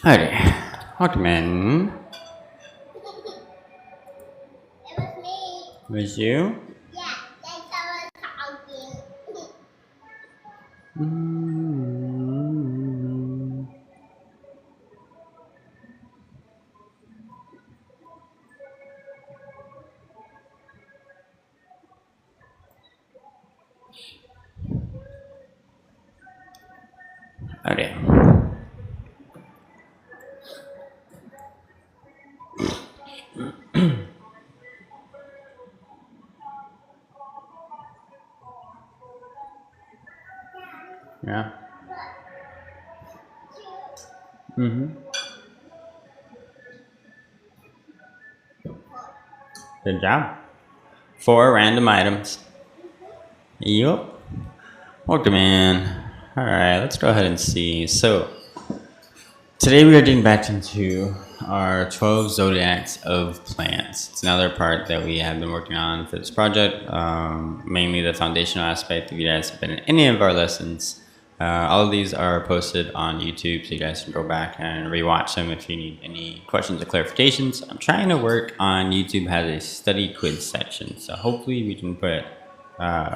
Alrighty. Alchemist. It was me. Was you? Yeah, that's how I was talking. Okay. Yeah. Good job. 4 random items. Yup. Welcome in. Alright, let's go ahead and see. So, today we are getting back into our 12 zodiacs of plants. It's another part that we have been working on for this project, mainly the foundational aspect. If you guys have been in any of our lessons, all of these are posted on YouTube, so you guys can go back and rewatch them if you need any questions or clarifications. I'm trying to work on YouTube has a study quiz section, so hopefully we can put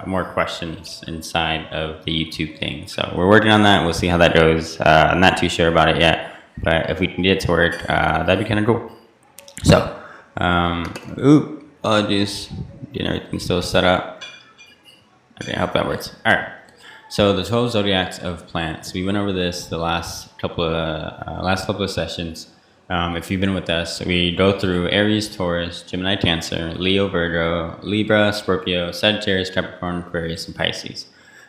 more questions inside of the YouTube thing. So we're working on that. We'll see how that goes. I'm not too sure about it yet, but if we can get it to work, that'd be kind of cool. So, apologies, getting everything still set up. Okay, I hope that works. All right. So the 12 zodiacs of plants. We went over this the last couple of sessions. If you've been with us, we go through Aries, Taurus, Gemini, Cancer, Leo, Virgo, Libra, Scorpio, Sagittarius, Capricorn, Aquarius, and Pisces.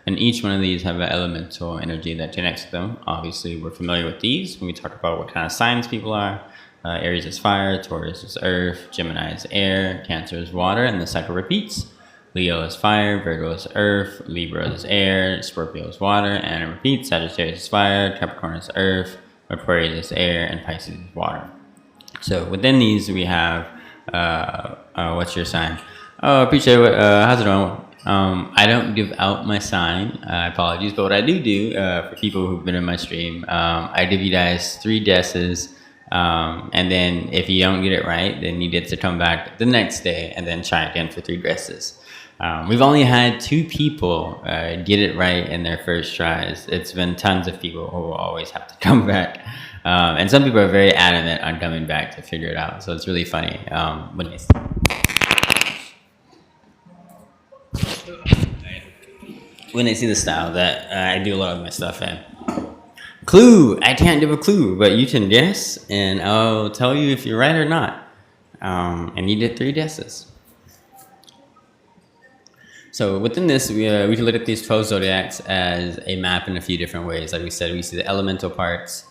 And each one of these have an elemental energy that connects to them. Obviously, we're familiar with these when we talk about what kind of signs people are. Aries is fire, Taurus is earth, Gemini is air, Cancer is water, and the cycle repeats. Leo is fire, Virgo is earth, Libra is air, Scorpio is water, and it repeats. Sagittarius is fire, Capricorn is earth, Aquarius is air, and Pisces is water. So within these we have, what's your sign? Oh, appreciate it. How's it going? I don't give out my sign, apologies, but what I do for people who've been in my stream, I give you guys 3 guesses, and then if you don't get it right, then you get to come back the next day and then try again for 3 guesses. We've only had 2 people get it right in their first tries. It's been tons of people who will always have to come back. And some people are very adamant on coming back to figure it out. So it's really funny. When they see the style that I do a lot of my stuff in. Clue! I can't give a clue, but you can guess, and I'll tell you if you're right or not. And you did 3 guesses. So within this, we can look at these 12 zodiacs as a map in a few different ways. Like we said, we see the elemental parts,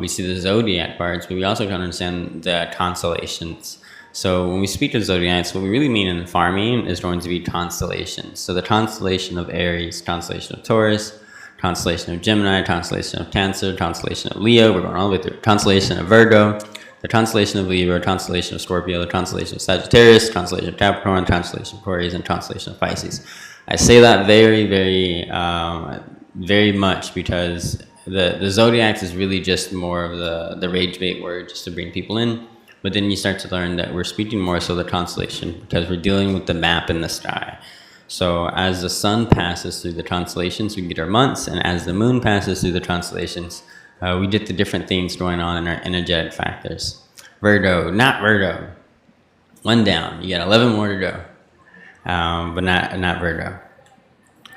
we see the zodiac parts, but we also can understand the constellations. So when we speak of zodiacs, what we really mean in farming is going to be constellations. So the constellation of Aries, constellation of Taurus, constellation of Gemini, constellation of Cancer, constellation of Leo, we're going all the way through, constellation of Virgo, the constellation of Libra, constellation of Scorpio, the constellation of Sagittarius, constellation of Capricorn, constellation of Aquarius, and constellation of Pisces. I say that very, very much because the zodiacs is really just more of the rage bait word just to bring people in. But then you start to learn that we're speaking more so the constellation because we're dealing with the map in the sky. So as the sun passes through the constellations, we get our months, and as the moon passes through the constellations, we get the different things going on in our energetic factors. Virgo, not Virgo. 1 down. You got 11 more to go, but not Virgo.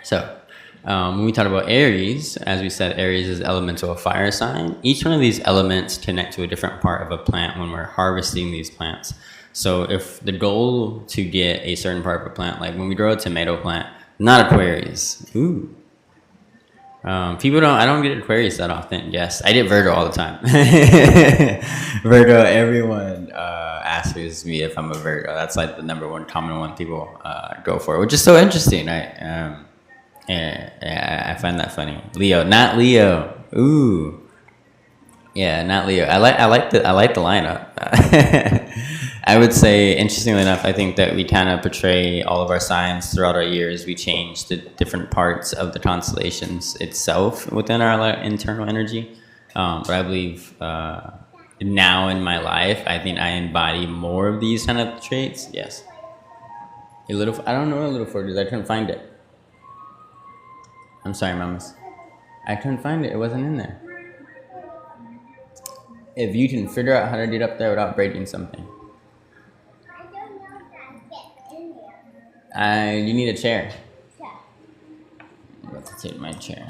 So when we talk about Aries, as we said, Aries is elemental of fire sign. Each one of these elements connect to a different part of a plant when we're harvesting these plants. So if the goal to get a certain part of a plant, like when we grow a tomato plant, not Aquarius. Ooh. I don't get Aquarius that often. Yes, I get Virgo all the time. Virgo, everyone asks me if I'm a Virgo. That's like the number 1 common one people go for, which is so interesting, right? I find that funny. Leo, not Leo. Ooh. Yeah, not Leo. I like the lineup. I would say, interestingly enough, I think that we kind of portray all of our signs throughout our years. We change the different parts of the constellations itself within our internal energy. But I believe now in my life, I think I embody more of these kind of traits. Yes. A little. I don't know what a little fort is. I couldn't find it. I'm sorry, mamas. I couldn't find it. It wasn't in there. If you can figure out how to get up there without breaking something. I don't know how to get in there. You need a chair. Yeah. I'm about to take my chair.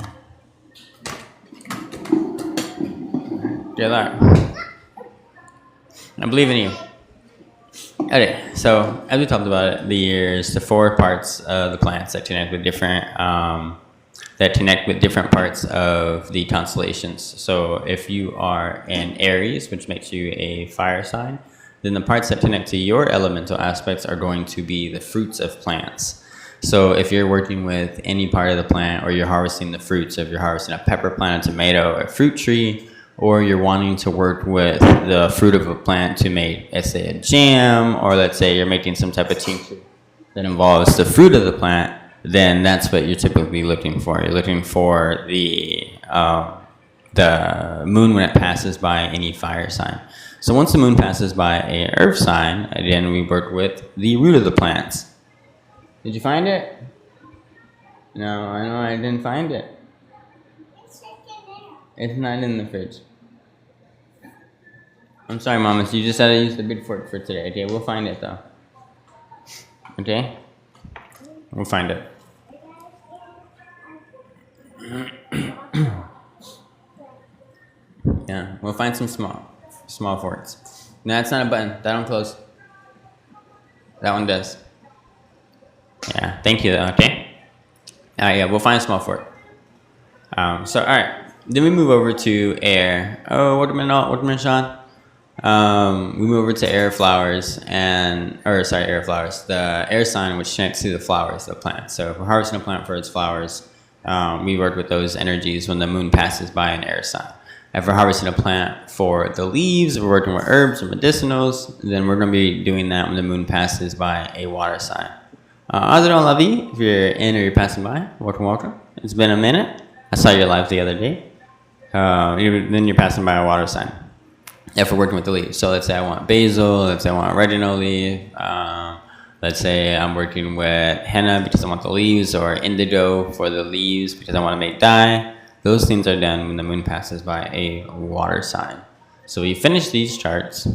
Good luck. I believe in you. Okay, so as we talked about it, there's the four parts of the plants that connect with different parts of the constellations. So if you are in Aries, which makes you a fire sign, then the parts that connect to your elemental aspects are going to be the fruits of plants. So if you're working with any part of the plant, or you're harvesting the fruits, if you're harvesting a pepper plant, a tomato, a fruit tree, or you're wanting to work with the fruit of a plant to make, let's say, a jam, or let's say you're making some type of tincture that involves the fruit of the plant, then that's what you're typically looking for. You're looking for the moon when it passes by any fire sign. So once the moon passes by a earth sign, again, we work with the root of the plants. Did you find it? No, I know I didn't find it. It's in there. It's not in the fridge. I'm sorry, mamas. You just had to use the big fork for today. Okay, we'll find it though. Okay? We'll find it. Yeah, we'll find some small forks. No, that's not a button. That don't close. That one does. Yeah, thank you though, okay? Yeah, we'll find a small fork. So, all right. Then we move over to air. Oh, what a minute, Sean. We move over to air flowers air flowers, the air sign which connects to the flowers of the plant. So if we're harvesting a plant for its flowers, we work with those energies when the moon passes by an air sign. If we're harvesting a plant for the leaves, if we're working with herbs or medicinals, then we're going to be doing that when the moon passes by a water sign. Azadon Lavi, if you're in or you're passing by, welcome. It's been a minute. I saw your live the other day. Then you're passing by a water sign. If we're working with the leaves. So let's say I want basil, let's say I want oregano leaf, let's say I'm working with henna because I want the leaves, or indigo for the leaves because I want to make dye. Those things are done when the moon passes by a water sign. So we finished these charts,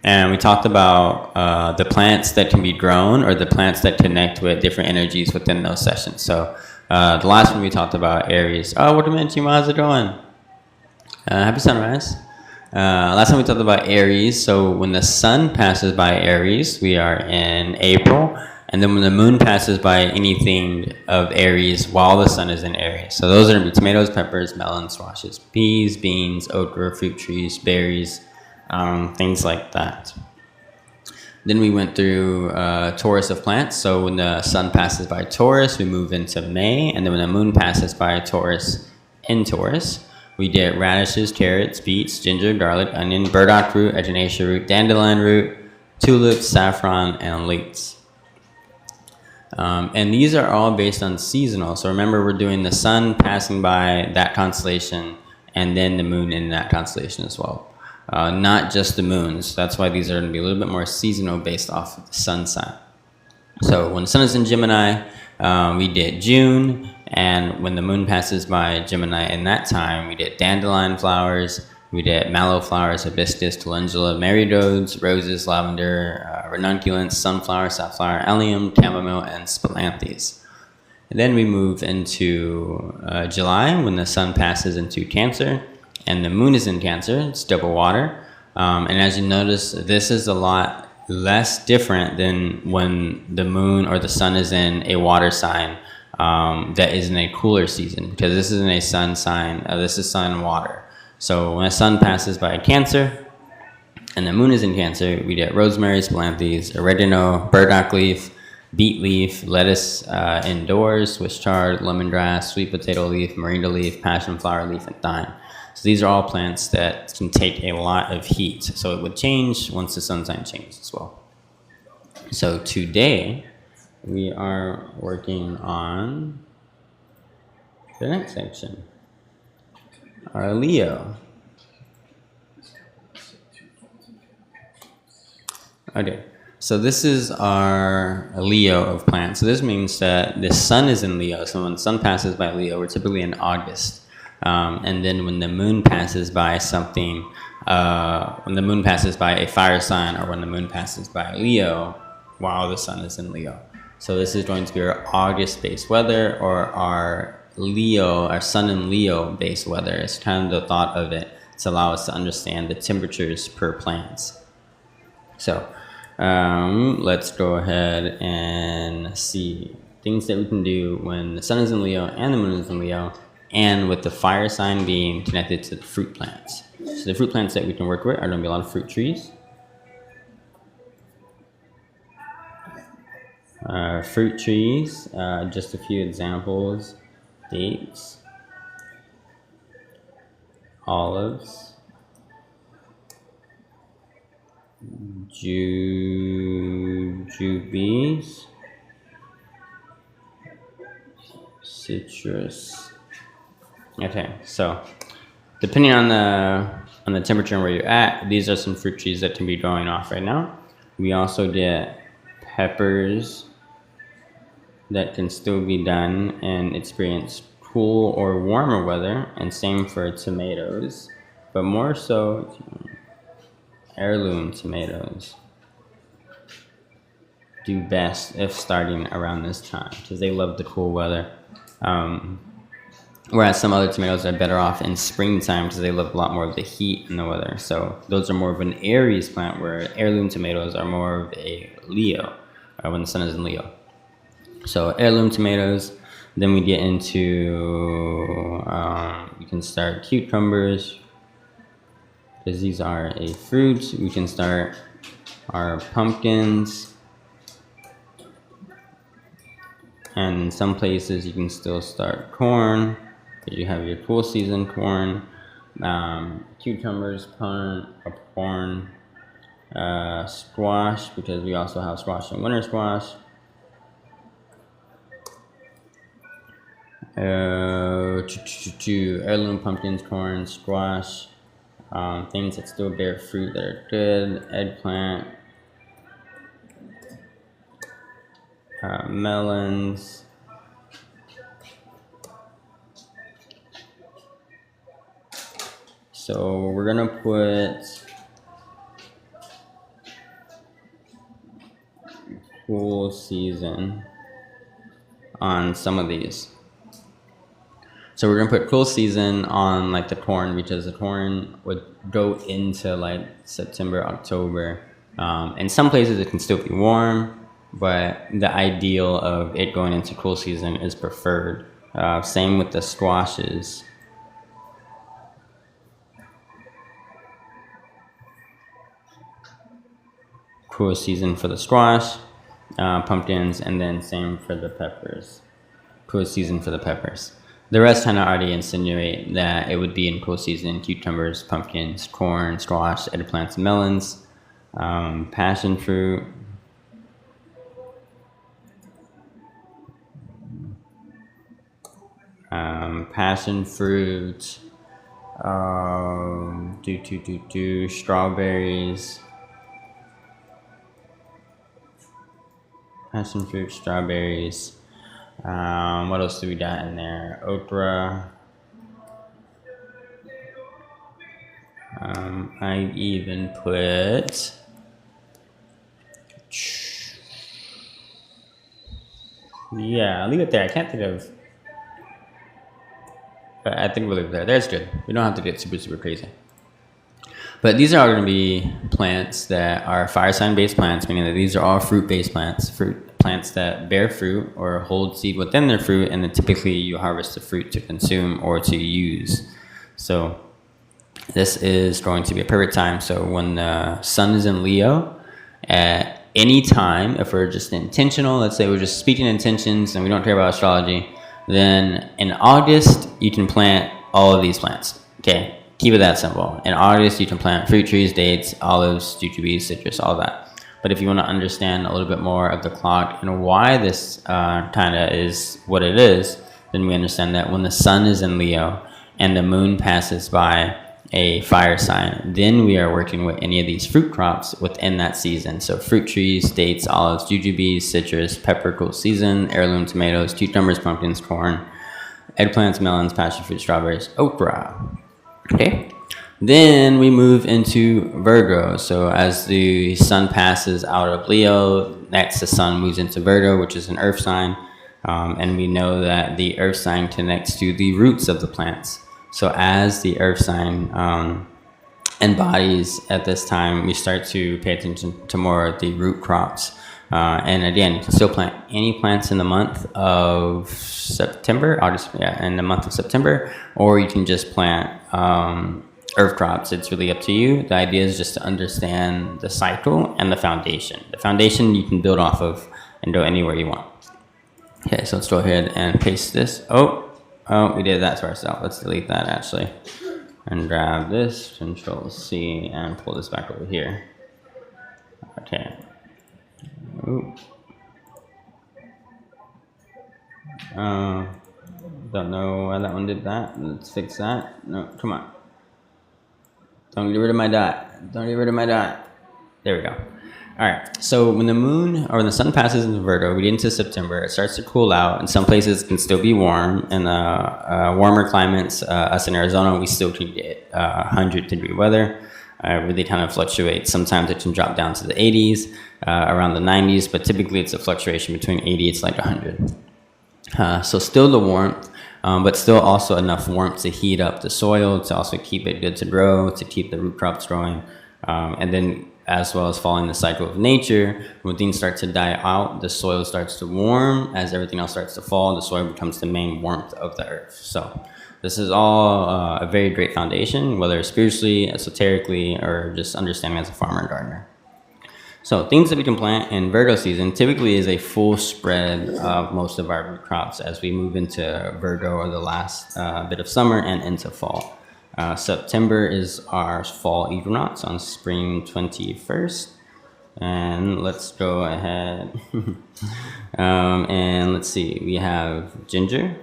and we talked about the plants that can be grown, or the plants that connect with different energies within those sessions. So the last one we talked about Aries. Oh, what a minute, how's it going? Happy sunrise. Last time we talked about Aries. So when the sun passes by Aries, we are in April. And then when the moon passes by anything of Aries while the sun is in Aries. So those are going to be tomatoes, peppers, melons, squashes, peas, beans, okra, fruit trees, berries, things like that. Then we went through Taurus of plants. So when the sun passes by Taurus, we move into May. And then when the moon passes by Taurus in Taurus, we did radishes, carrots, beets, ginger, garlic, onion, burdock root, echinacea root, dandelion root, tulips, saffron, and leeks. And these are all based on seasonal. So remember, we're doing the sun passing by that constellation and then the moon in that constellation as well. Not just the moons. That's why these are going to be a little bit more seasonal based off of the sun sign. So when the sun is in Gemini, we did June. And when the moon passes by Gemini in that time, we did dandelion flowers, we did mallow flowers, hibiscus, calendula, marigolds, roses, lavender, ranunculus, sunflower, safflower, allium, chamomile, and spilanthes. And then we move into July when the sun passes into Cancer and the moon is in Cancer. It's double water. And as you notice, this is a lot less different than when the moon or the sun is in a water sign that is in a cooler season, because this isn't a sun sign. This is sun and water. So when the sun passes by Cancer and the moon is in Cancer, we get rosemary, spilanthes, oregano, burdock leaf, beet leaf, lettuce indoors, Swiss chard, lemongrass, sweet potato leaf, moringa leaf, passion flower leaf, and thyme. So these are all plants that can take a lot of heat. So it would change once the sun sign changes as well. So today we are working on the next section, our Leo. Okay, so this is our Leo of plants. So this means that the sun is in Leo. So when the sun passes by Leo, we're typically in August. And then when the moon passes by something, when the moon passes by a fire sign, or when the moon passes by Leo, while the sun is in Leo. So this is going to be our August-based weather, or our Leo, our sun in Leo-based weather. It's kind of the thought of it to allow us to understand the temperatures per plants. So let's go ahead and see things that we can do when the sun is in Leo and the moon is in Leo, and with the fire sign being connected to the fruit plants. So the fruit plants that we can work with are going to be a lot of fruit trees. Just a few examples: dates, olives, jujubes, citrus. Okay, so depending on the temperature and where you're at, these are some fruit trees that can be going off right now. We also get peppers that can still be done and experience cool or warmer weather, and same for tomatoes, but more so heirloom tomatoes do best if starting around this time because they love the cool weather. Whereas some other tomatoes are better off in springtime because they love a lot more of the heat and the weather. So those are more of an Aries plant, where heirloom tomatoes are more of a Leo, when the sun is in Leo. So heirloom tomatoes. Then we get into, we can start cucumbers, because these are a fruit. We can start our pumpkins. And in some places you can still start corn, because you have your cool season corn, cucumbers, corn, squash, because we also have squash and winter squash. Heirloom pumpkins, corn, squash, things that still bear fruit that are good, eggplant, melons, so we're gonna put cool season on some of these. So we're gonna put cool season on like the corn, because the corn would go into like September, October. In some places it can still be warm, but the ideal of it going into cool season is preferred. Same with the squashes. Cool season for the squash, pumpkins, and then same for the peppers. Cool season for the peppers. The rest kind of already insinuate that it would be in cool season: cucumbers, pumpkins, corn, squash, eggplants, melons, passion fruit, strawberries, passion fruit, strawberries. What else do we got in there? Okra. I even put I'll leave it there. I can't think of. But I think we'll leave it there. That's good. We don't have to get super crazy. But these are all going to be plants that are fire sign based plants, meaning that these are all fruit based plants. Plants that bear fruit or hold seed within their fruit, and then typically you harvest the fruit to consume or to use. So this is going to be a perfect time. So when the sun is in Leo, at any time, if we're just intentional, let's say we're just speaking intentions and we don't care about astrology, then in August you can plant all of these plants. Okay, Keep it that simple. In August, you can plant fruit trees, dates, olives, jujubes, citrus, all that. But if you want to understand a little bit more of the clock and why this kind of is what it is, then we understand that when the sun is in Leo and the moon passes by a fire sign, then we are working with any of these fruit crops within that season. So fruit trees, dates, olives, jujubes, citrus, pepper, cool season, heirloom tomatoes, cucumbers, pumpkins, corn, eggplants, melons, passion fruit, strawberries, okra. Okay. Then we move into Virgo. So as the sun passes out of Leo, next the sun moves into Virgo, which is an earth sign. And we know that the earth sign connects to the roots of the plants. So as the earth sign embodies at this time, we start to pay attention to more of the root crops. And again, you can still plant any plants in the month of September, August, in the month of September, or you can just plant earth crops. It's really up to you. The idea is just to understand the cycle and the foundation. The foundation you can build off of and go anywhere you want. Okay, so let's go ahead and paste this. Oh, we did that to ourselves. Let's delete that actually. And grab this, Control C, and pull this back over here. Okay. Ooh. Don't know why that one did that. Let's fix that. No, come on. Don't get rid of my dot. Don't get rid of my dot. There we go. All right. So when the moon or when the sun passes into Virgo, we get into September. It starts to cool out. In some places, it can still be warm. In warmer climates, us in Arizona, we still can get 100-degree weather. Really kind of fluctuates. Sometimes it can drop down to the 80s, around the 90s, but typically it's a fluctuation between 80, it's like 100. So still the warmth, but still also enough warmth to heat up the soil, to also keep it good to grow, to keep the root crops growing. And then as well as following the cycle of nature, when things start to die out, the soil starts to warm. As everything else starts to fall, the soil becomes the main warmth of the earth. So this is all a very great foundation, whether spiritually, esoterically, or just understanding as a farmer and gardener. So things that we can plant in Virgo season typically is a full spread of most of our root crops as we move into Virgo or the last bit of summer and into fall. September is our fall equinox on spring 21st. And let's go ahead and let's see. We have ginger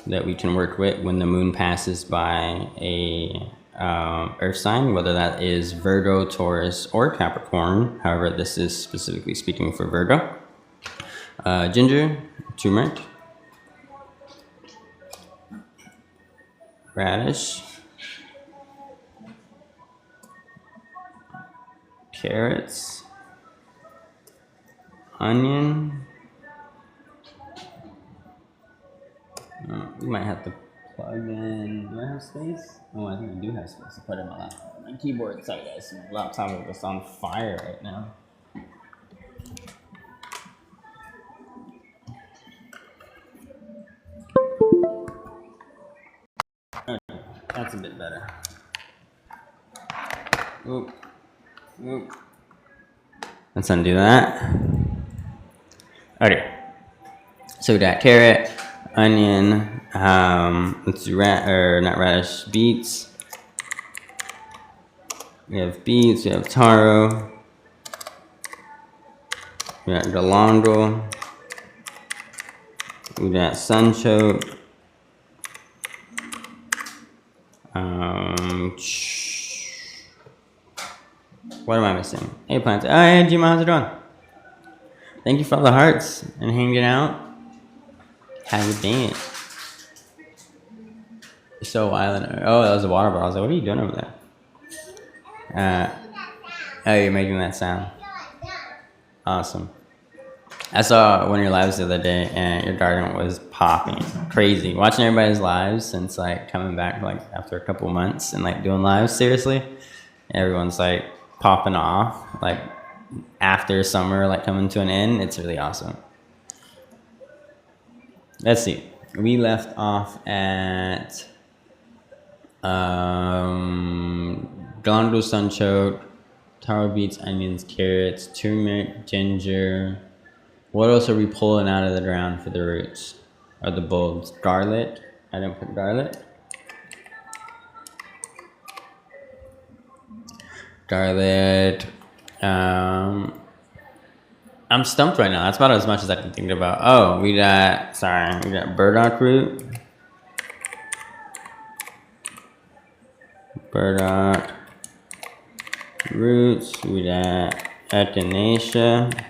that we can work with when the moon passes by a earth sign, whether that is Virgo, Taurus, or Capricorn. However, this is specifically speaking for Virgo. Ginger, turmeric, radish, carrots, onion. We might have to plug in. Do I have space? Oh, I think I do have space to put in my laptop. My keyboard, sorry guys, my laptop is just on fire right now. Okay, that's a bit better. Oop. Oop. Let's undo that. Okay. So we got carrot, onion, let's do not radish, beets. We have beets, we have taro, we got galangal, we got sunchoke, what am I missing? Eggplants. Oh, hey, Jima, how's it going? Thank you for all the hearts and hanging out. How you been? You're so wild. Oh, that was a water bottle. I was like, what are you doing over there? Oh, you're making that sound. Awesome. I saw one of your lives the other day, and your garden was popping. Crazy. Watching everybody's lives since, like, coming back, like, after a couple months and, like, doing lives, seriously. Everyone's, like, popping off, like, after summer, like, coming to an end. It's really awesome. Let's see. We left off at galangal, sunchoke, taro, beets, onions, carrots, turmeric, ginger. What else are we pulling out of the ground for the roots or the bulbs? Garlic. I didn't put garlic. Scarlet. I'm stumped right now. That's about as much as I can think about. Oh, we got burdock root. Burdock roots. We got echinacea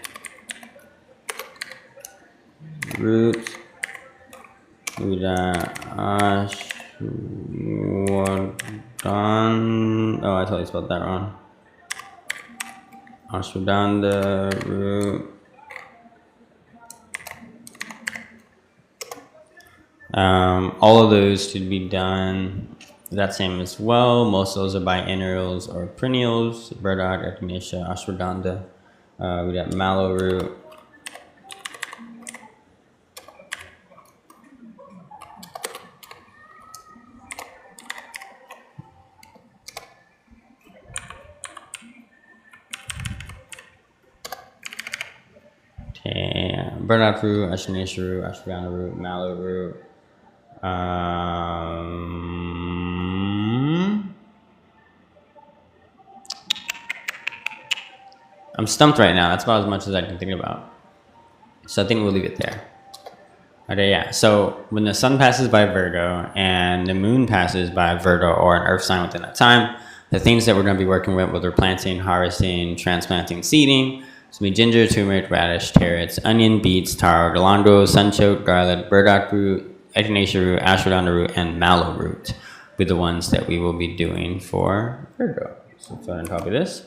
roots. We got ashwagandha. Oh, I totally spelled that wrong. Ashwagandha root. All of those should be done that same as well. Most of those are biennials or perennials. Burdock, echinacea, ashwagandha. We got mallow root. Okay, burdock root, echinacea root, ashwagandha root, mallow root. I'm stumped right now. That's about as much as I can think about. So I think we'll leave it there. Okay, yeah. So when the sun passes by Virgo and the moon passes by Virgo or an earth sign within that time, the things that we're going to be working with, whether planting, harvesting, transplanting, seeding, it's going to be ginger, turmeric, radish, carrots, onion, beets, taro, galango, sunchoke, garlic, burdock root, echinacea root, ashwagandha root, and mallow root be the ones that we will be doing for Virgo. So let's go ahead and copy this.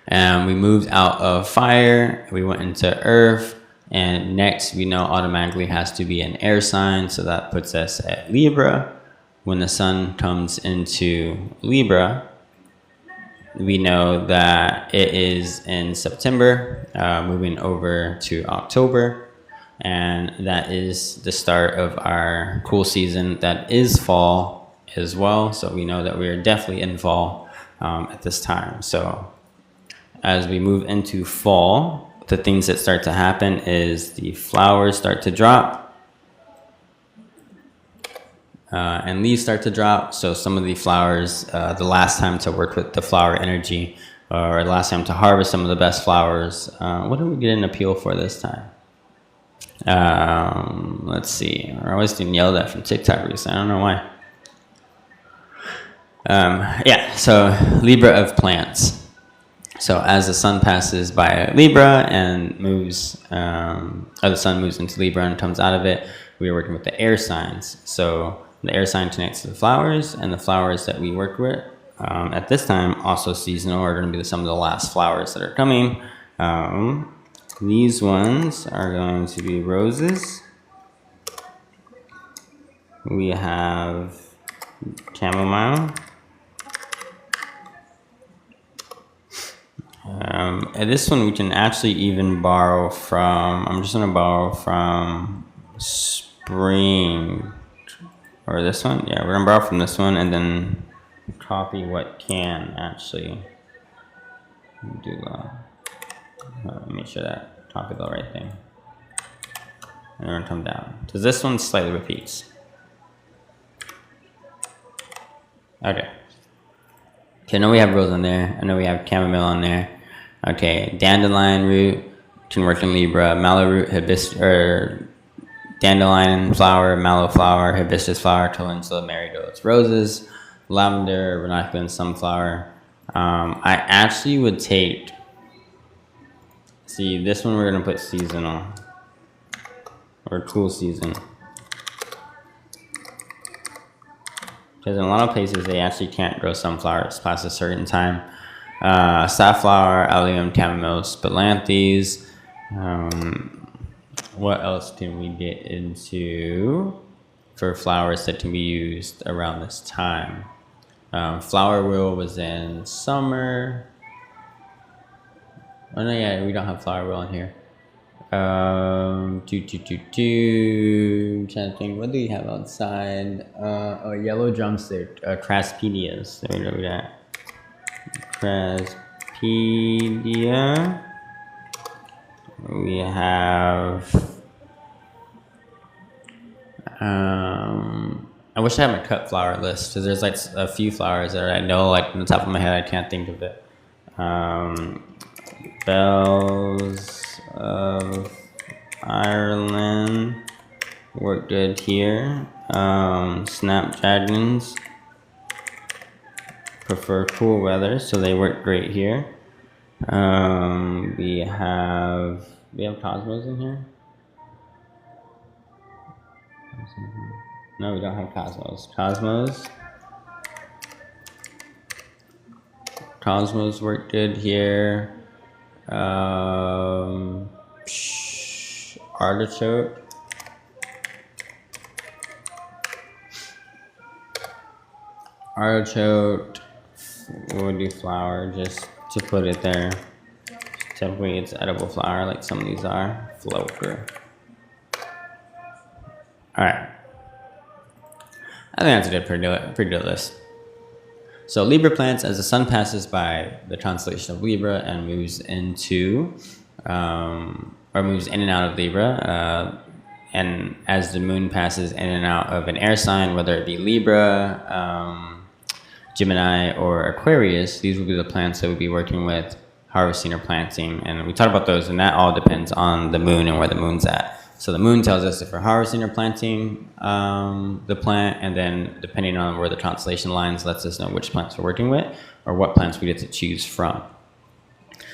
And we moved out of fire, we went into earth, and next we know automatically has to be an air sign, so that puts us at Libra. When the sun comes into Libra, we know that it is in September, moving over to October, and that is the start of our cool season that is fall as well. So we know that we are definitely in fall at this time. So as we move into fall, the things that start to happen is the flowers start to drop. And leaves start to drop. So some of the flowers, the last time to work with the flower energy, or last time to harvest some of the best flowers. What did we get an appeal for this time? Let's see. We're always getting yelled at from TikTok recently. I don't know why. Yeah, so Libra of plants. So as the sun passes by Libra and moves, or the sun moves into Libra and comes out of it, we are working with the air signs. So the air sign connects to the flowers, and the flowers that we work with at this time, also seasonal, are going to be some of the last flowers that are coming. These ones are going to be roses. We have chamomile. And this one we can actually even borrow from, I'm just going to borrow from spring. Or this one? Yeah, we're going to borrow from this one and then copy what can actually do make sure that copy the right thing. And we're going to come down. Because this one slightly repeats. Okay. Okay, I know we have rose on there. I know we have chamomile on there. Okay, dandelion root can work in Libra. Mallow root, dandelion flower, mallow flower, hibiscus flower, calendula, marigolds, roses, lavender, ranunculus, sunflower. I actually would take, see, this one we're going to put seasonal, or cool season. Because in a lot of places, they actually can't grow sunflowers past a certain time. Safflower, allium, chamomile, spilanthes. What else can we get into for flowers that can be used around this time? Flower wheel was in summer. Oh no, yeah, we don't have flower wheel in here. I'm trying to think, what do we have outside? Oh, yellow drumstick, craspedias. There we go, we got craspedia. We have, I wish I had my cut flower list because there's like a few flowers that I know, like on the top of my head, I can't think of it. Bells of Ireland work good here. Snapdragons prefer cool weather, so they work great here. We have cosmos in here. No, we don't have cosmos. Cosmos work good here. Artichoke. Artichoke would do flower just to put it there. Typically it's edible flower like some of these are. Flower. Alright. I think that's a pretty good list. So Libra plants, as the sun passes by the constellation of Libra and moves into, or moves in and out of Libra, and as the moon passes in and out of an air sign, whether it be Libra, Gemini, or Aquarius, these will be the plants that we'll be working with, harvesting or planting. And we talked about those, and that all depends on the moon and where the moon's at. So the moon tells us if we're harvesting or planting the plant, and then depending on where the constellation lines lets us know which plants we're working with or what plants we get to choose from.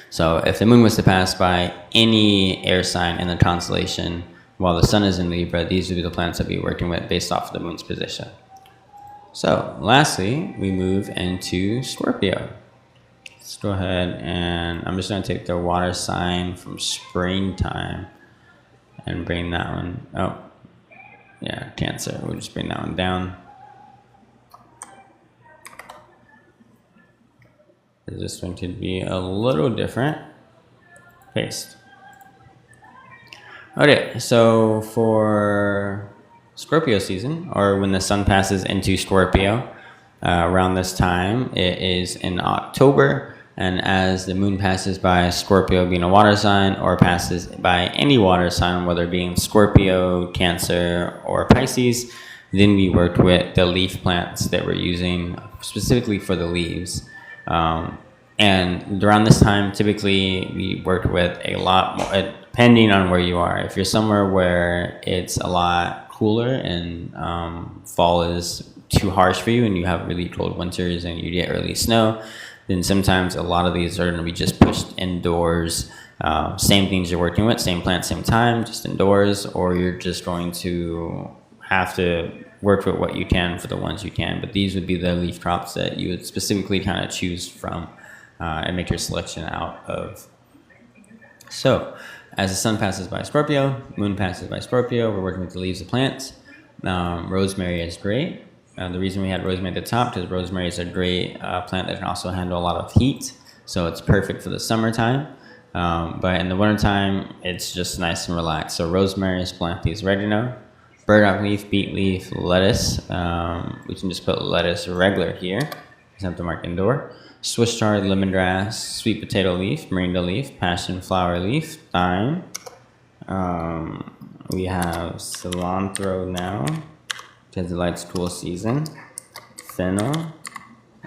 So if the moon was to pass by any air sign in the constellation while the sun is in Libra, these would be the plants that we'll be working with based off of the moon's position. So lastly, we move into Scorpio. Let's go ahead and I'm just going to take the water sign from springtime and bring that one, oh, yeah, Cancer. We'll just bring that one down. This one could be a little different. Paste. Okay, so for Scorpio season, or when the sun passes into Scorpio, around this time, it is in October. And as the moon passes by Scorpio being a water sign, or passes by any water sign, whether it being Scorpio, Cancer, or Pisces, then we worked with the leaf plants that we're using specifically for the leaves. And around this time, typically we worked with a lot more, depending on where you are. If you're somewhere where it's a lot cooler and fall is too harsh for you and you have really cold winters and you get early snow, then sometimes a lot of these are going to be just pushed indoors. Same things you're working with, same plant, same time, just indoors, or you're just going to have to work with what you can for the ones you can. But these would be the leaf crops that you would specifically kind of choose from and make your selection out of. So as the sun passes by Scorpio, moon passes by Scorpio, we're working with the leaves of plants. Rosemary is great. The reason we had rosemary at the top, because rosemary is a great plant that can also handle a lot of heat. So it's perfect for the summertime. But in the wintertime, it's just nice and relaxed. So rosemary, splanthus, oregano, burdock leaf, beet leaf, lettuce. We can just put lettuce regular here. Just have to mark indoor. Swiss chard, lemongrass, sweet potato leaf, moringa leaf, passion flower leaf, thyme. We have cilantro now, because it likes cool season. Fennel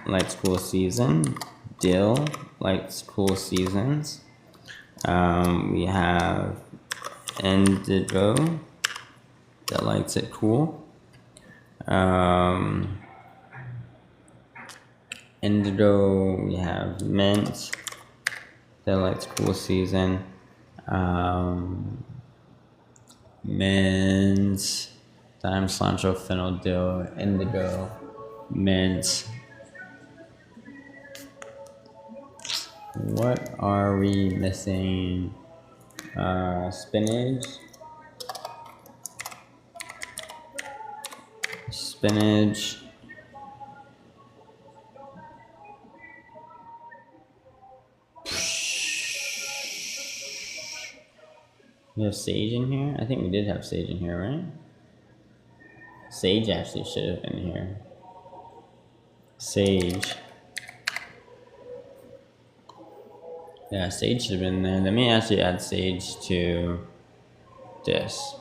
likes cool season. Dill likes cool seasons. We have indigo that likes it cool. Indigo, we have mint that likes cool season. Mint, thyme, cilantro, fennel, dill, indigo, mint. What are we missing? Spinach. Spinach. We have sage in here? I think we did have sage in here, right? Sage actually should have been here. Sage. Yeah, sage should have been there. Let me actually add sage to this.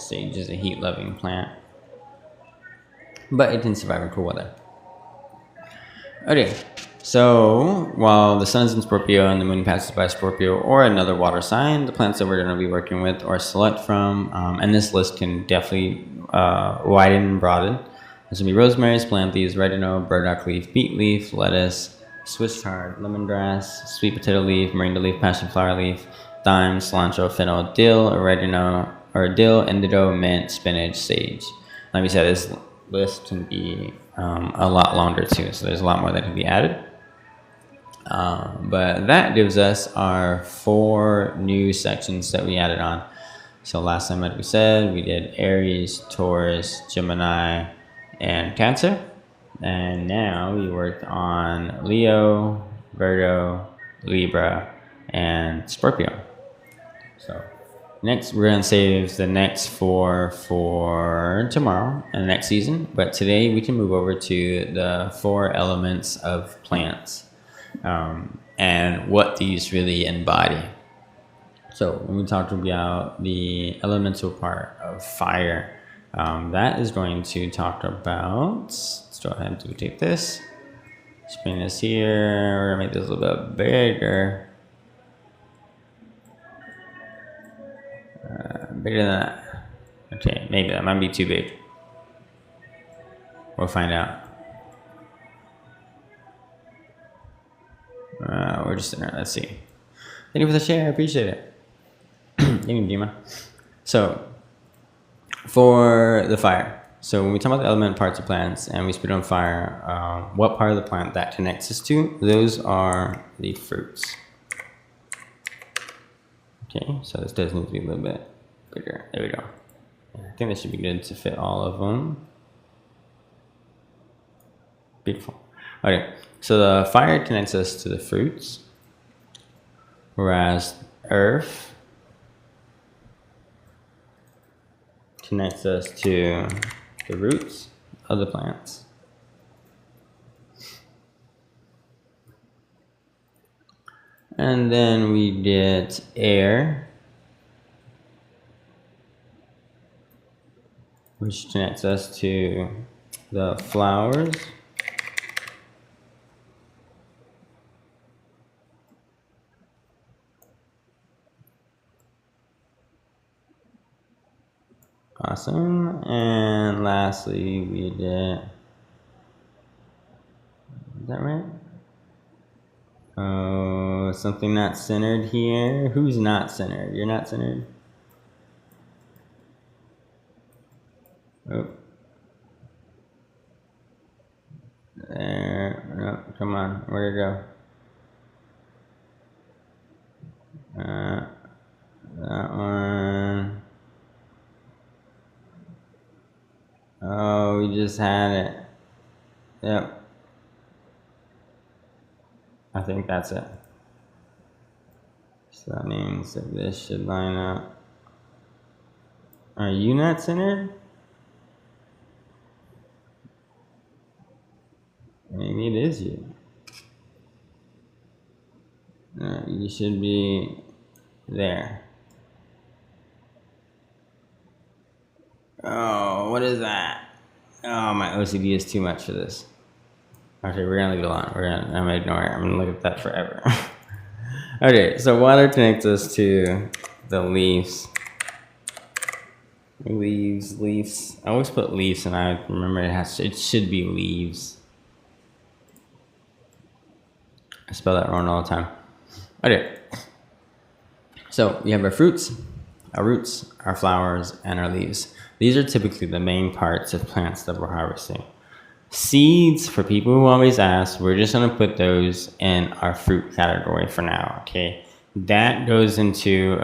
Sage is a heat-loving plant, but it can survive in cool weather. Okay, so while the sun's in Scorpio and the moon passes by Scorpio or another water sign, the plants that we're going to be working with or select from, and this list can definitely widen and broaden. There's going to be rosemary, splanthus, oregano, burdock leaf, beet leaf, lettuce, Swiss chard, lemongrass, sweet potato leaf, moringa leaf, passion flower leaf, thyme, cilantro, fennel, dill, oregano, or dill, indigo, mint, spinach, sage. Like we said, this list can be a lot longer too, so there's a lot more that can be added. But that gives us our 4 new sections that we added on. So last time, like we said, we did Aries, Taurus, Gemini, and Cancer. And now we worked on Leo, Virgo, Libra, and Scorpio. So next, we're going to save the next 4 for tomorrow and the next season. But today, we can move over to the 4 elements of plants and what these really embody. So when we talked about the elemental part of fire, that is going to talk about, let's go ahead and duplicate this. Let's bring this here. We're going to make this a little bit bigger. Bigger than that. Okay, maybe that might be too big. We'll find out. We're just in there. Let's see. Thank you for the share. I appreciate it. Thank you, Dima. So, for the fire. So, when we talk about the element parts of plants and we spit on fire, what part of the plant that connects us to, those are the fruits. Okay, so this does need to be a little bit bigger. There we go. I think this should be good to fit all of them. Beautiful. Okay, so the fire connects us to the fruits, whereas earth connects us to the roots of the plants. And then we get air, which connects us to the flowers. Awesome. And lastly, we get, is that right? Oh, something not centered here. Who's not centered? You're not centered? Oh. There. No, come on. Where'd it go? That one. Oh, we just had it. Yep. I think that's it. So that means that this should line up. Are you not centered? Maybe it is you. You should be there. Oh, what is that? Oh, my OCD is too much for this. Okay, we're gonna leave it alone. I'm gonna ignore it. I'm gonna look at that forever. Okay, so water connects us to the leaves. Leaves. I always put leaves, and I remember it should be leaves. I spell that wrong all the time. Okay. So we have our fruits, our roots, our flowers, and our leaves. These are typically the main parts of plants that we're harvesting. Seeds, for people who always ask, we're just going to put those in our fruit category for now, okay? That goes into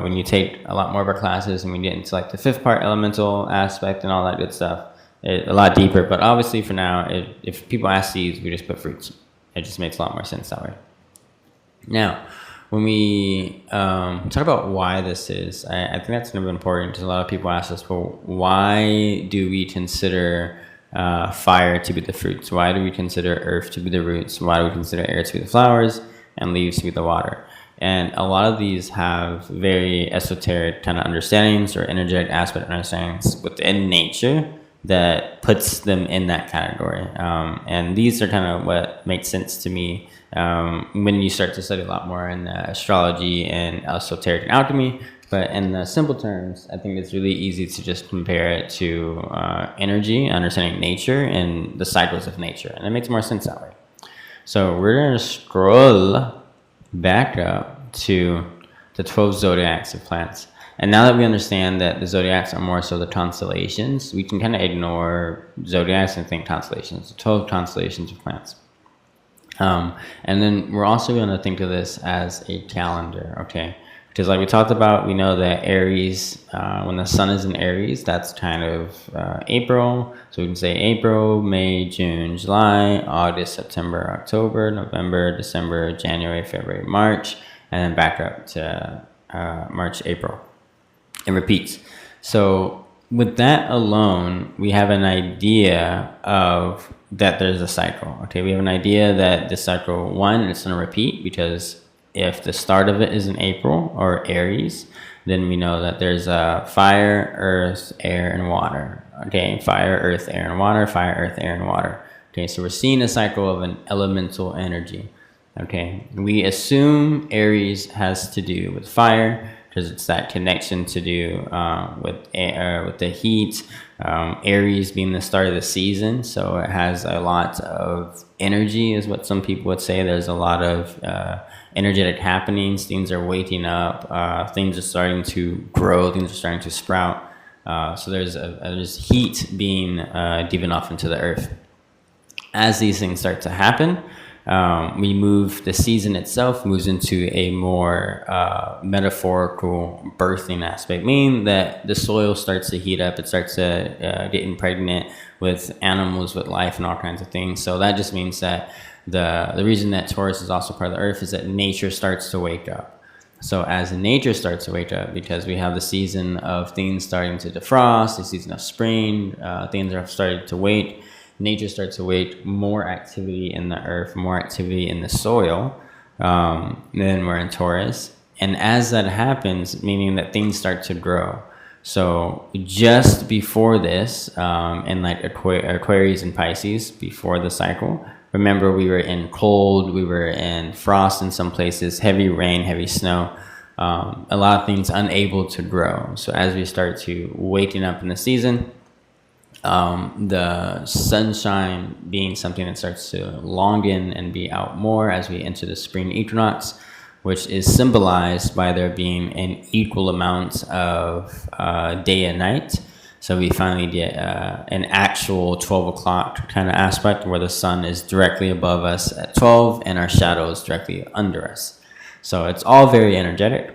when you take a lot more of our classes and we get into like the 5th part elemental aspect and all that good stuff. A lot deeper, but obviously for now, if people ask seeds, we just put fruits. It just makes a lot more sense that way. Now, when we talk about why this is, I think that's going to be important because a lot of people ask us, well, why do we consider fire to be the fruits? Why do we consider earth to be the roots? Why do we consider air to be the flowers and leaves to be the water? And a lot of these have very esoteric kind of understandings or energetic aspect understandings within nature that puts them in that category. And these are kind of what makes sense to me when you start to study a lot more in astrology and esoteric and alchemy. But in the simple terms, I think it's really easy to just compare it to energy, understanding nature, and the cycles of nature. And it makes more sense that way. So we're going to scroll back up to the 12 zodiacs of plants. And now that we understand that the zodiacs are more so the constellations, we can kind of ignore zodiacs and think constellations, the 12 constellations of plants. And then we're also going to think of this as a calendar, okay? Because like we talked about, we know that Aries, when the sun is in Aries, that's kind of April. So we can say April, May, June, July, August, September, October, November, December, January, February, March, and then back up to March, April. It repeats. So with that alone, we have an idea of that there's a cycle. Okay, we have an idea that this cycle, one, it's going to repeat because if the start of it is in April or Aries, then we know that there's fire, earth, air, and water. Okay, fire, earth, air, and water, fire, earth, air, and water. Okay, so we're seeing a cycle of an elemental energy. Okay, we assume Aries has to do with fire because it's that connection to do with the heat. Aries being the start of the season, so it has a lot of energy, is what some people would say. There's a lot of energetic happenings. Things are waking up. Things are starting to grow. Things are starting to sprout. So there's heat being given off into the earth. As these things start to happen, the season itself moves into a more metaphorical birthing aspect, meaning that the soil starts to heat up, it starts to get impregnant with animals, with life, and all kinds of things. So that just means that the reason that Taurus is also part of the earth is that nature starts to wake up. So as nature starts to wake up, because we have the season of things starting to defrost, the season of spring, things are starting to wake. Nature starts to wake, more activity in the earth, more activity in the soil. Then we're in Taurus. And as that happens, meaning that things start to grow. So just before this, in like Aquarius and Pisces, before the cycle, remember we were in cold, we were in frost in some places, heavy rain, heavy snow, a lot of things unable to grow. So as we start to waking up in the season, the sunshine being something that starts to longen and be out more as we enter the spring equinox, which is symbolized by there being an equal amount of day and night. So we finally get an actual 12 o'clock kind of aspect where the sun is directly above us at 12 and our shadow is directly under us. So it's all very energetic.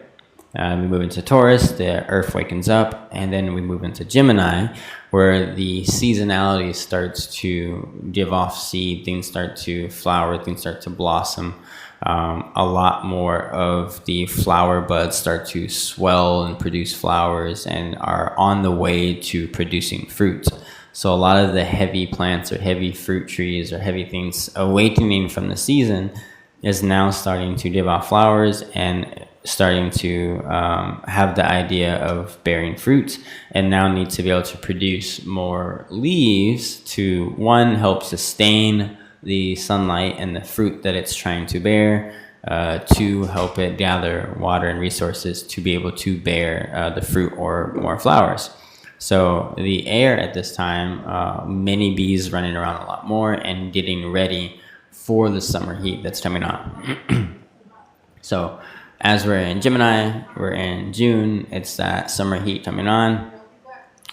We move into Taurus, the earth wakens up, and then we move into Gemini, where the seasonality starts to give off seed, things start to flower, things start to blossom. A lot more of the flower buds start to swell and produce flowers and are on the way to producing fruit. So a lot of the heavy plants or heavy fruit trees or heavy things awakening from the season is now starting to give off flowers and starting to have the idea of bearing fruit, and now need to be able to produce more leaves to, one, help sustain the sunlight and the fruit that it's trying to bear, to help it gather water and resources to be able to bear the fruit or more flowers. So the air at this time, many bees running around a lot more and getting ready for the summer heat that's coming on. So as we're in Gemini, we're in June, it's that summer heat coming on.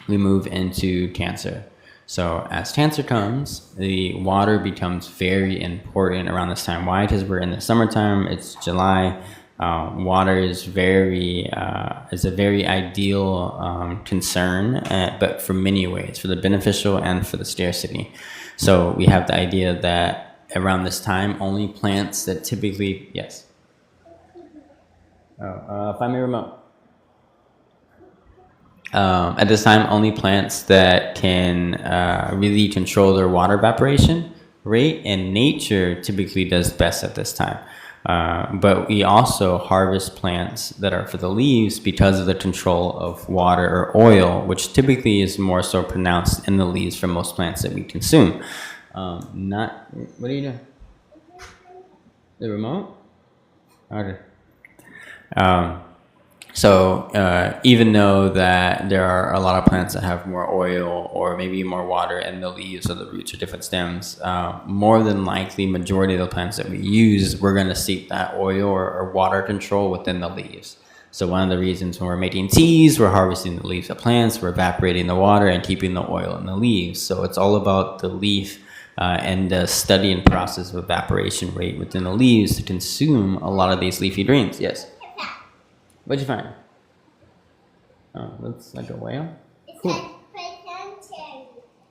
We move into Cancer. So as Cancer comes, the water becomes very important around this time. Why? Because we're in the summertime, it's July. Water is a very ideal concern, but for many ways, for the beneficial and for the scarcity. So we have the idea that around this time, only plants that typically, yes. Find me remote. At this time, only plants that can really control their water evaporation rate, and nature typically does best at this time. But we also harvest plants that are for the leaves because of the control of water or oil, which typically is more so pronounced in the leaves for most plants that we consume. Not, what are you doing? The remote? Okay. So even though that there are a lot of plants that have more oil or maybe more water in the leaves or the roots or different stems, more than likely majority of the plants that we use, we're going to seek that oil or water control within the leaves. So one of the reasons when we're making teas, we're harvesting the leaves of plants, we're evaporating the water and keeping the oil in the leaves. So it's all about the leaf and the study and process of evaporation rate within the leaves to consume a lot of these leafy greens. Yes? What'd you find? Oh, looks like a whale. Cool.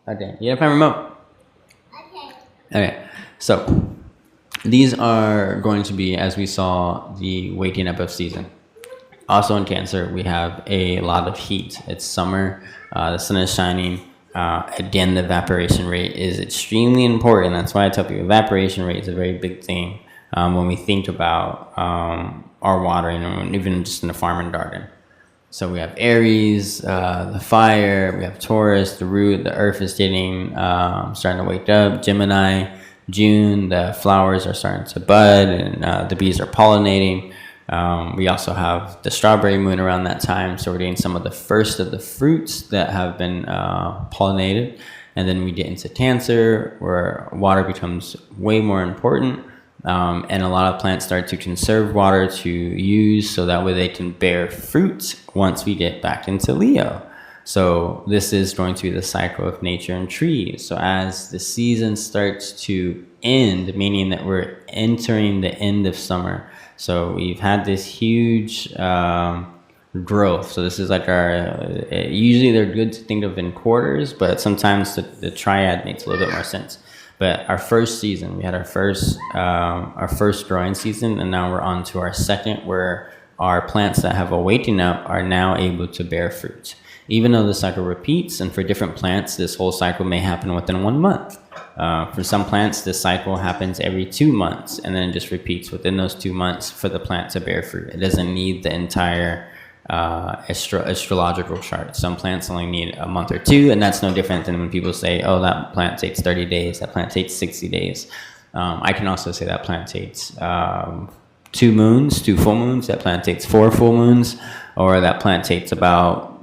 Okay, you gotta find remote. Okay, so these are going to be, as we saw, the waking up of season. Also in Cancer, we have a lot of heat. It's summer, the sun is shining. Again, the evaporation rate is extremely important. That's why I tell people evaporation rate is a very big thing when we think about our watering, and even just in the farm and garden. So we have Aries, the fire, we have Taurus, the root, the earth is getting, starting to wake up. Gemini, June, the flowers are starting to bud and the bees are pollinating. We also have the strawberry moon around that time, so we're getting some of the first of the fruits that have been pollinated. And then we get into Cancer, where water becomes way more important. And a lot of plants start to conserve water to use so that way they can bear fruit once we get back into Leo. So this is going to be the cycle of nature and trees. So as the season starts to end, meaning that we're entering the end of summer. So we've had this huge growth. So this is like usually they're good to think of in quarters, but sometimes the triad makes a little bit more sense. But our first season, we had our first growing season, and now we're on to our second, where our plants that have awakened up are now able to bear fruit. Even though the cycle repeats, and for different plants, this whole cycle may happen within 1 month. For some plants, this cycle happens every 2 months, and then it just repeats within those 2 months for the plant to bear fruit. It doesn't need the entire astrological chart. Some plants only need a month or two, and that's no different than when people say, oh, that plant takes 30 days, that plant takes 60 days. I can also say that plant takes 2 moons, 2 full moons, that plant takes 4 full moons, or that plant takes about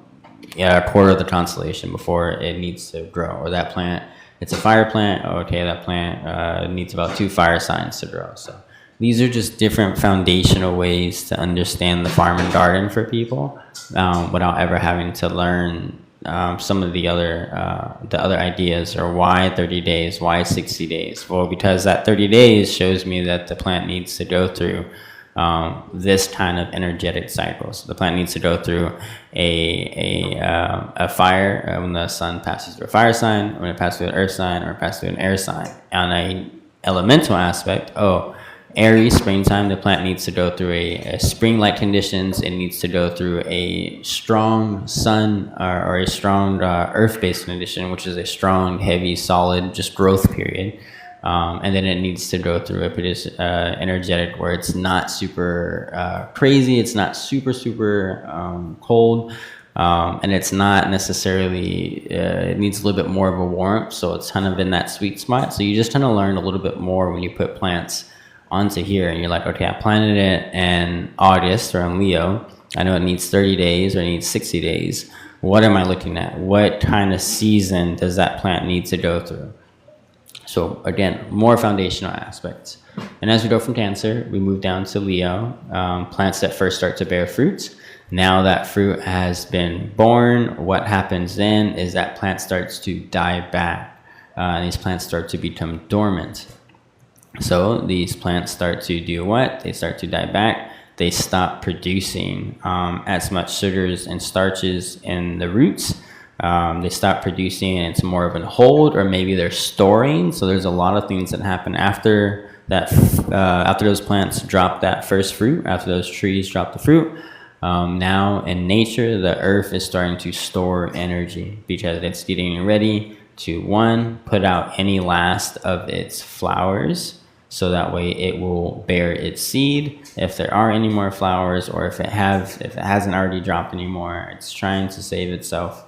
a quarter of the constellation before it needs to grow. Or that plant, it's a fire plant, okay, that plant needs about 2 fire signs to grow. So these are just different foundational ways to understand the farm and garden for people without ever having to learn some of the other ideas, or why 30 days, why 60 days. Well, because that 30 days shows me that the plant needs to go through this kind of energetic cycle. So the plant needs to go through a fire when the sun passes through a fire sign, when it passes through an earth sign, or it passes through an air sign. On a elemental aspect, Aries, springtime, the plant needs to go through a spring-like conditions. It needs to go through a strong sun or a strong earth-based condition, which is a strong, heavy, solid, just growth period. And then it needs to go through a pretty energetic where it's not super crazy, it's not super cold, and it's not necessarily, it needs a little bit more of a warmth, so it's kind of in that sweet spot. So you just kind of learn a little bit more when you put plants onto here, and you're like, okay, I planted it in August or in Leo. I know it needs 30 days or it needs 60 days. What am I looking at? What kind of season does that plant need to go through? So again, more foundational aspects. And as we go from Cancer, we move down to Leo, plants that first start to bear fruits. Now that fruit has been born, what happens then is that plant starts to die back. And these plants start to become dormant. So these plants start to do what? They start to die back. They stop producing as much sugars and starches in the roots. They stop producing, and it's more of a hold, or maybe they're storing. So there's a lot of things that happen after that. After those plants drop that first fruit, after those trees drop the fruit, now in nature, the earth is starting to store energy because it's getting ready to, one, put out any last of its flowers, so that way it will bear its seed. If there are any more flowers, or if it hasn't already dropped anymore, it's trying to save itself.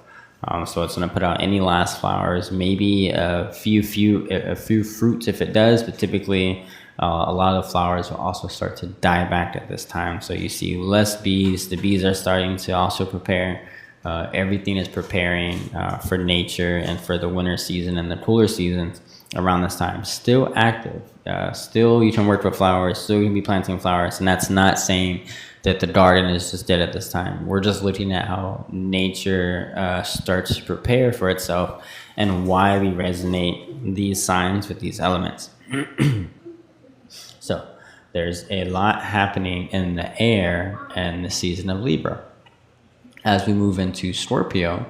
So it's going to put out any last flowers, maybe a few fruits if it does, but typically a lot of flowers will also start to die back at this time. So you see less bees. The bees are starting to also prepare. Everything is preparing for nature and for the winter season and the cooler seasons around this time. Still active. Still you can work with flowers. Still you can be planting flowers. And that's not saying that the garden is just dead at this time. We're just looking at how nature starts to prepare for itself and why we resonate these signs with these elements. So there's a lot happening in the air in the season of Libra. As we move into Scorpio,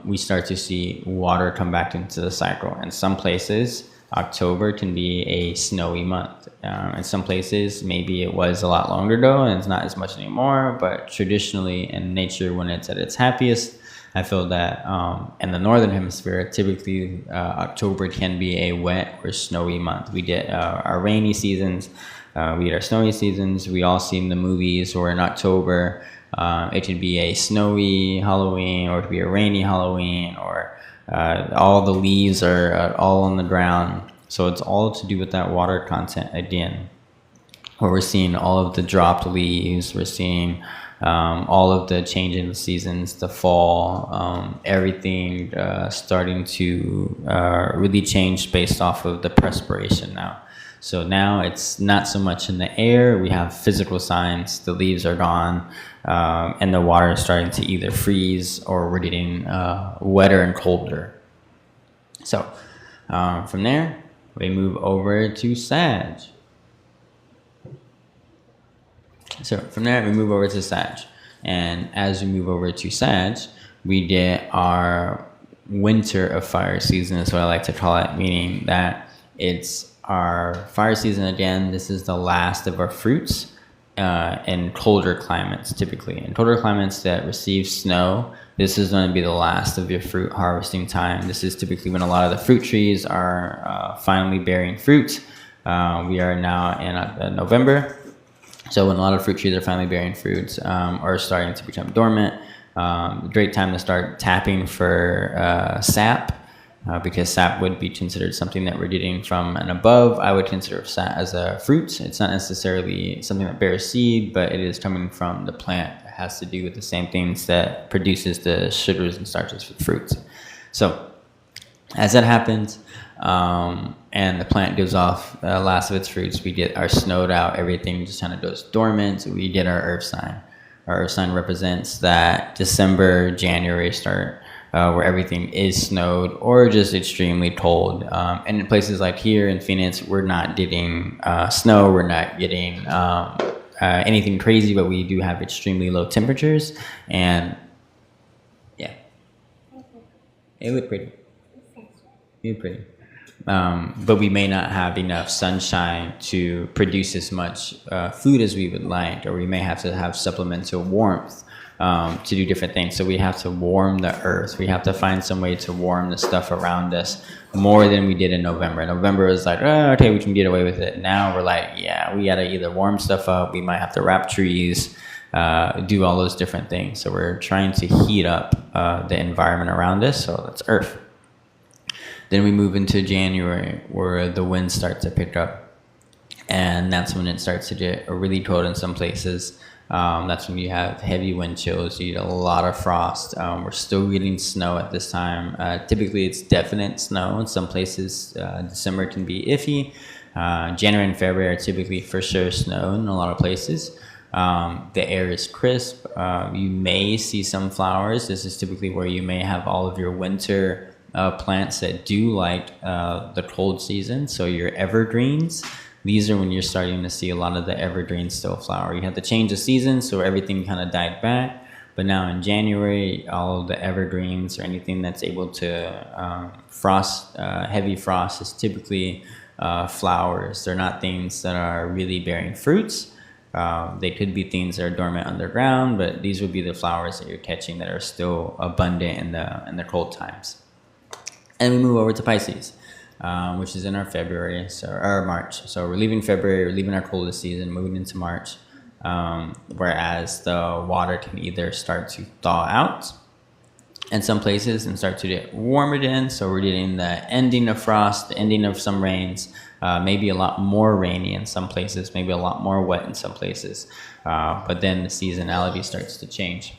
we start to see water come back into the cycle. In some places, October can be a snowy month. In some places, maybe it was a lot longer ago and it's not as much anymore, but traditionally in nature, when it's at its happiest, I feel that in the northern hemisphere, typically October can be a wet or snowy month. We get our rainy seasons, we get our snowy seasons. We all see in the movies, or in October, it could be a snowy Halloween, or it could be a rainy Halloween, or all the leaves are all on the ground. So it's all to do with that water content again, where we're seeing all of the dropped leaves, we're seeing all of the change in the seasons, the fall, everything starting to really change based off of the perspiration now. So now it's not so much in the air, we have physical signs, the leaves are gone, and the water is starting to either freeze or we're getting wetter and colder. So from there, we move over to Sag. So from there, we move over to Sag. And as we move over to Sag, we get our winter of fire season, is what I like to call it, meaning that it's our fire season again. This is the last of our fruits in colder climates, typically. In colder climates that receive snow, this is going to be the last of your fruit harvesting time. This is typically when a lot of the fruit trees are finally bearing fruit. We are now in November. So when a lot of fruit trees are finally bearing fruits or starting to become dormant, great time to start tapping for sap, because sap would be considered something that we're getting from and above. I would consider sap as a fruit. It's not necessarily something that bears seed, but it is coming from the plant. It has to do with the same things that produces the sugars and starches for fruits. So as that happens, and the plant gives off the last of its fruits, we get our snowed out, everything just kind of goes dormant. We get our earth sign. Our earth sign represents that December, January start where everything is snowed or just extremely cold. And in places like here in Phoenix, we're not getting snow, we're not getting anything crazy, but we do have extremely low temperatures. And yeah, it looked pretty. It looked pretty. But we may not have enough sunshine to produce as much food as we would like, or we may have to have supplemental warmth to do different things. So we have to warm the earth. We have to find some way to warm the stuff around us more than we did in November. November was like, oh, okay, we can get away with it. Now we're like, yeah, we gotta either warm stuff up, we might have to wrap trees, do all those different things. So we're trying to heat up the environment around us. So that's earth. Then we move into January, where the winds start to pick up, and that's when it starts to get really cold in some places. That's when you have heavy wind chills, you get a lot of frost. We're still getting snow at this time. Typically it's definite snow. In some places, December can be iffy. January and February are typically for sure snow in a lot of places. The air is crisp. You may see some flowers. This is typically where you may have all of your winter plants that do like the cold season. So your evergreens, these are when you're starting to see a lot of the evergreens still flower. You have to change the season, so everything kind of died back. But now in January, all of the evergreens or anything that's able to frost, heavy frost, is typically flowers. They're not things that are really bearing fruits. They could be things that are dormant underground, but these would be the flowers that you're catching that are still abundant in the cold times. And we move over to Pisces. which is in our February, or March. So we're leaving February, we're leaving our coldest season, moving into March. Whereas the water can either start to thaw out in some places and start to get warmer again. So we're getting the ending of frost, the ending of some rains, maybe a lot more rainy in some places, maybe a lot more wet in some places. But then the seasonality starts to change.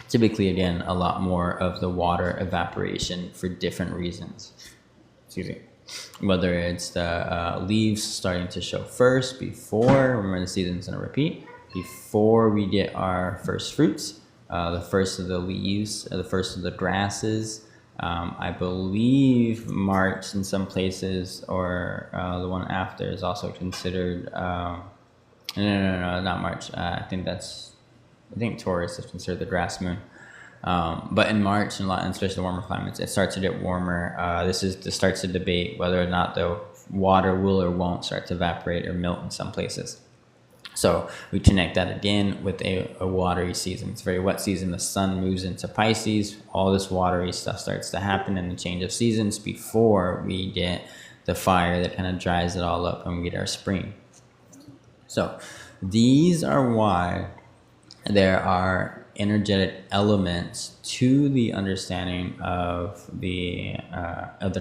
Typically, again, a lot more of the water evaporation for different reasons. Excuse me. Whether it's the leaves starting to show first before, remember the season's going to repeat, before we get our first fruits, the first of the leaves, the first of the grasses. I believe March in some places, or the one after is also considered, no, not March. I think Taurus is considered the grass moon. But in March, and especially the warmer climates, it starts to get warmer. This starts to debate whether or not the water will or won't start to evaporate or melt in some places. So we connect that again with a watery season. It's a very wet season. The sun moves into Pisces. All this watery stuff starts to happen in the change of seasons before we get the fire that kind of dries it all up and we get our spring. So these are why there are energetic elements to the understanding of the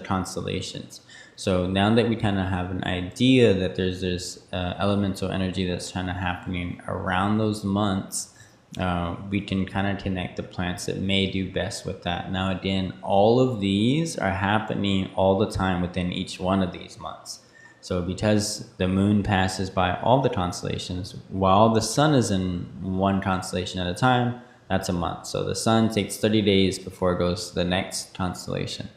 constellations. So now that we kind of have an idea that there's this elemental energy that's kind of happening around those months, we can kind of connect the plants that may do best with that. Now again, all of these are happening all the time within each one of these months. So because the moon passes by all the constellations, while the sun is in one constellation at a time, that's a month. So the sun takes 30 days before it goes to the next constellation.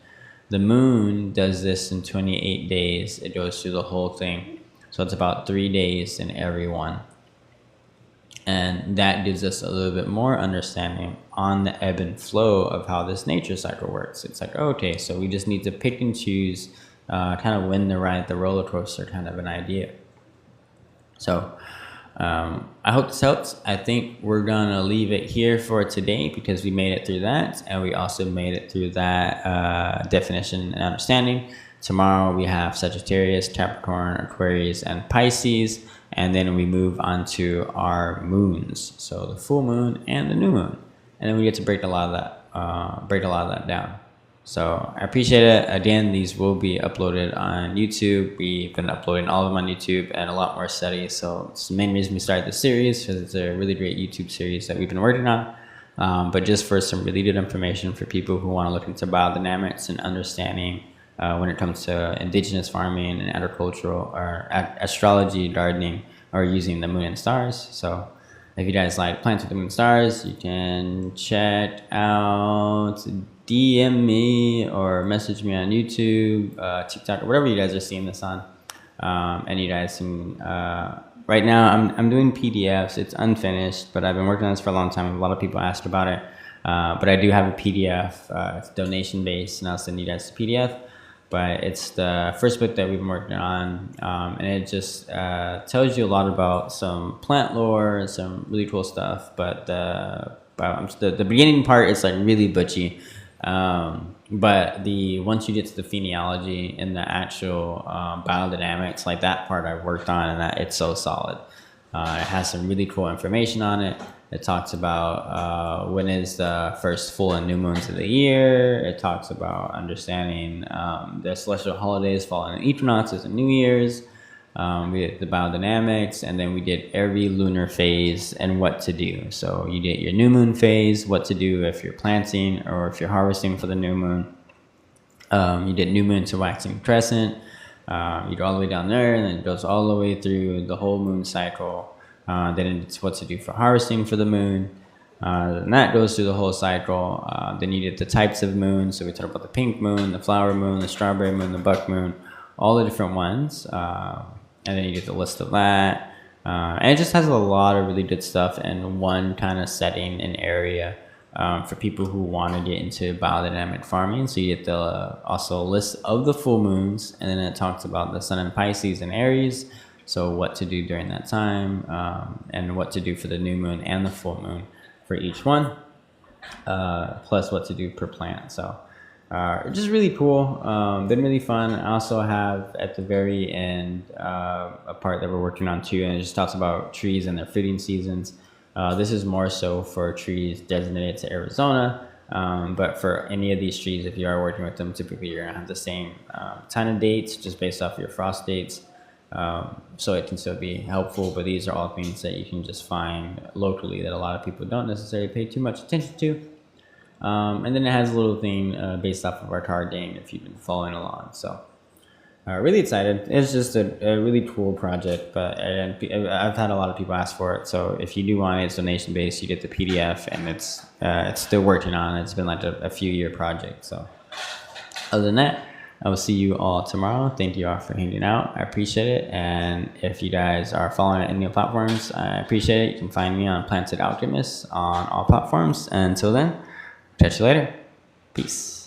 The moon does this in 28 days. It goes through the whole thing. So it's about 3 days in every one. And that gives us a little bit more understanding on the ebb and flow of how this nature cycle works. It's like, okay, so we just need to pick and choose kind of when to ride the roller coaster, kind of an idea. So I hope this helps. I think we're gonna leave it here for today because we made it through that, and we also made it through that definition and understanding. Tomorrow we have Sagittarius, Capricorn, Aquarius, and Pisces, and then we move on to our moons, so the full moon and the new moon, and then we get to break a lot of that down. So I appreciate it. Again, these will be uploaded on YouTube. We've been uploading all of them on YouTube and a lot more studies. So it's the main reason we started this series, because it's a really great YouTube series that we've been working on. But just for some really good information for people who want to look into biodynamics and understanding when it comes to indigenous farming and agricultural or astrology, gardening, or using the moon and stars. So if you guys like Plants with the Moon and Stars, you can check out, DM me or message me on YouTube, TikTok, or whatever you guys are seeing this on. And you guys can, right now I'm doing PDFs. It's unfinished, but I've been working on this for a long time. A lot of people asked about it. But I do have a PDF. It's donation based, and I'll send you guys the PDF. But it's the first book that we've been working on, and it just tells you a lot about some plant lore and some really cool stuff. But the beginning part is like really butchy. But once you get to the phenology and the actual biodynamics, like that part I worked on, and that it's so solid. It has some really cool information on it. It talks about when is the first full and new moons of the year. It talks about understanding the celestial holidays, fall and equinoxes, and New Year's. We did the biodynamics, and then we did every lunar phase and what to do. So you get your new moon phase, what to do if you're planting or if you're harvesting for the new moon. You did new moon to waxing crescent. You go all the way down there, and then it goes all the way through the whole moon cycle. Then it's what to do for harvesting for the moon. And that goes through the whole cycle. Then you get the types of moons. So we talk about the pink moon, the flower moon, the strawberry moon, the buck moon, all the different ones. And then you get the list of that. And it just has a lot of really good stuff in one kind of setting and area for people who want to get into biodynamic farming. So you get also a list of the full moons, and then it talks about the sun in Pisces and Aries. So what to do during that time, and what to do for the new moon and the full moon for each one, plus what to do per plant. So Just really cool. Been really fun. I also have at the very end a part that we're working on too, and it just talks about trees and their fruiting seasons. This is more so for trees designated to Arizona, but for any of these trees, if you are working with them, typically you're gonna have the same ton of dates just based off your frost dates. So it can still be helpful, but these are all things that you can just find locally that a lot of people don't necessarily pay too much attention to. And then it has a little thing based off of our card game if you've been following along. So really excited. It's just a really cool project, but I've had a lot of people ask for it. So if you do want it, it's donation based. You get the PDF, and it's still working on it. It's been like a few year project. So other than that, I will see you all tomorrow. Thank you all for hanging out. I appreciate it. And if you guys are following any of the platforms, I appreciate it. You can find me on Planted Alchemist on all platforms. And until then, catch you later. Peace.